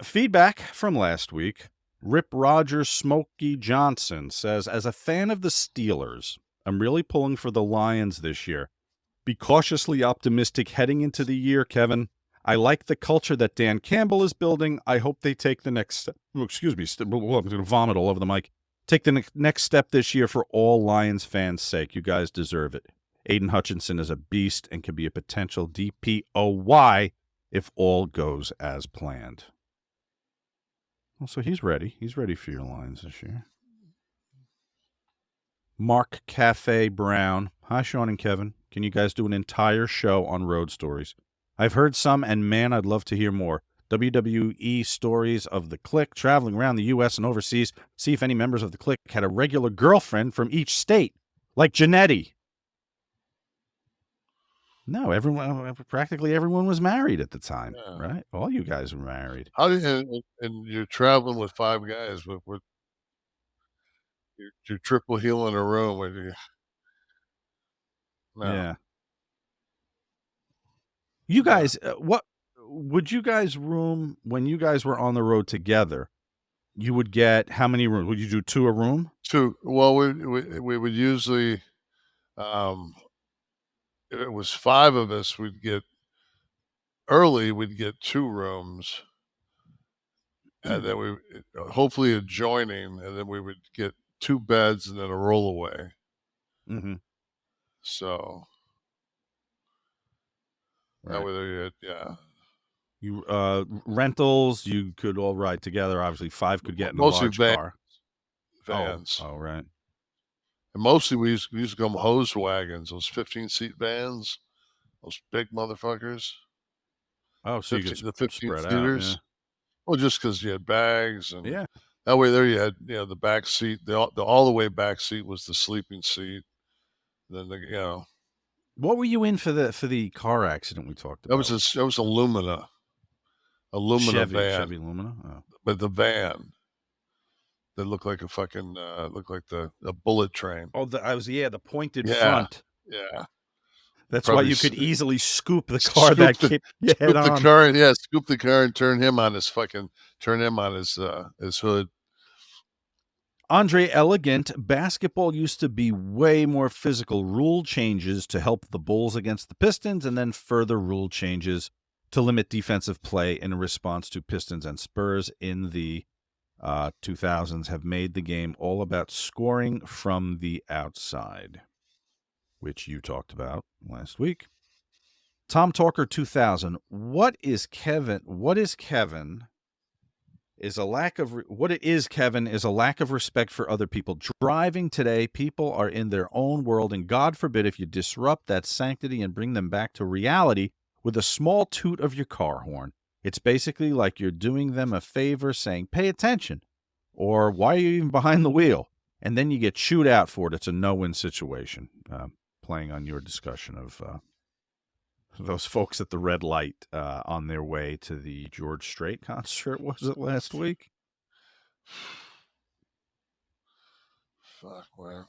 Feedback from last week. Rip Rogers Smokey Johnson says, as a fan of the Steelers, I'm really pulling for the Lions this year. Be cautiously optimistic heading into the year, Kevin. I like the culture that Dan Campbell is building. I hope they take the next step. Oh, excuse me. I'm going to vomit all over the mic. Take the next step this year for all Lions fans' sake. You guys deserve it. Aiden Hutchinson is a beast and could be a potential DPOY if all goes as planned. Well, so he's ready. He's ready for your Lions this year. Mark Cafe Brown. Hi, Sean and Kevin. Can you guys do an entire show on road stories? I've heard some, and man, I'd love to hear more. WWE stories of the Kliq, traveling around the U.S. and overseas. See if any members of the Kliq had a regular girlfriend from each state, like Janetti. No, practically everyone was married at the time, right? All you guys were married. How do you, and you're traveling with 5 guys, but you're triple heel in a room. No. Yeah. You guys, what would you guys room when you guys were on the road together? You would get how many rooms? Would you do 2 a room? 2. Well, we would usually, if it was 5 of us, we'd get 2 rooms, and then we hopefully adjoining, and then we would get 2 beds and then a rollaway. Mm-hmm. So Right. that way, yeah. You rentals, you could all ride together. Obviously, 5 could get in Mostly a large car. Vans. Oh, right. And mostly we used to come hose wagons, those 15-seat vans, those big motherfuckers. Oh, so you could the 15 spread seaters. out. Yeah. Well, just because you had bags, and Yeah. that way there you had the back seat. The all the way back seat was the sleeping seat. Then What were you in for the car accident we talked about? That was Illumina van. Chevy Lumina. Oh. But the van that looked like a fucking looked like a bullet train. Oh, the pointed front. Yeah. That's why you could easily scoop the car that hit you head on. Scoop the car and turn him on his hood. Andre Elegant, basketball used to be way more physical. Rule changes to help the Bulls against the Pistons, and then further rule changes to limit defensive play in response to Pistons and Spurs in the 2000s have made the game all about scoring from the outside, which you talked about last week. Tom Talker 2000. What it is, Kevin, is a lack of respect for other people. Driving today, people are in their own world, and God forbid if you disrupt that sanctity and bring them back to reality with a small toot of your car horn. It's basically like you're doing them a favor, saying, pay attention, or why are you even behind the wheel? And then you get chewed out for it. It's a no-win situation. Playing on your discussion of those folks at the red light on their way to the George Strait concert, was it last week? Fuck, man.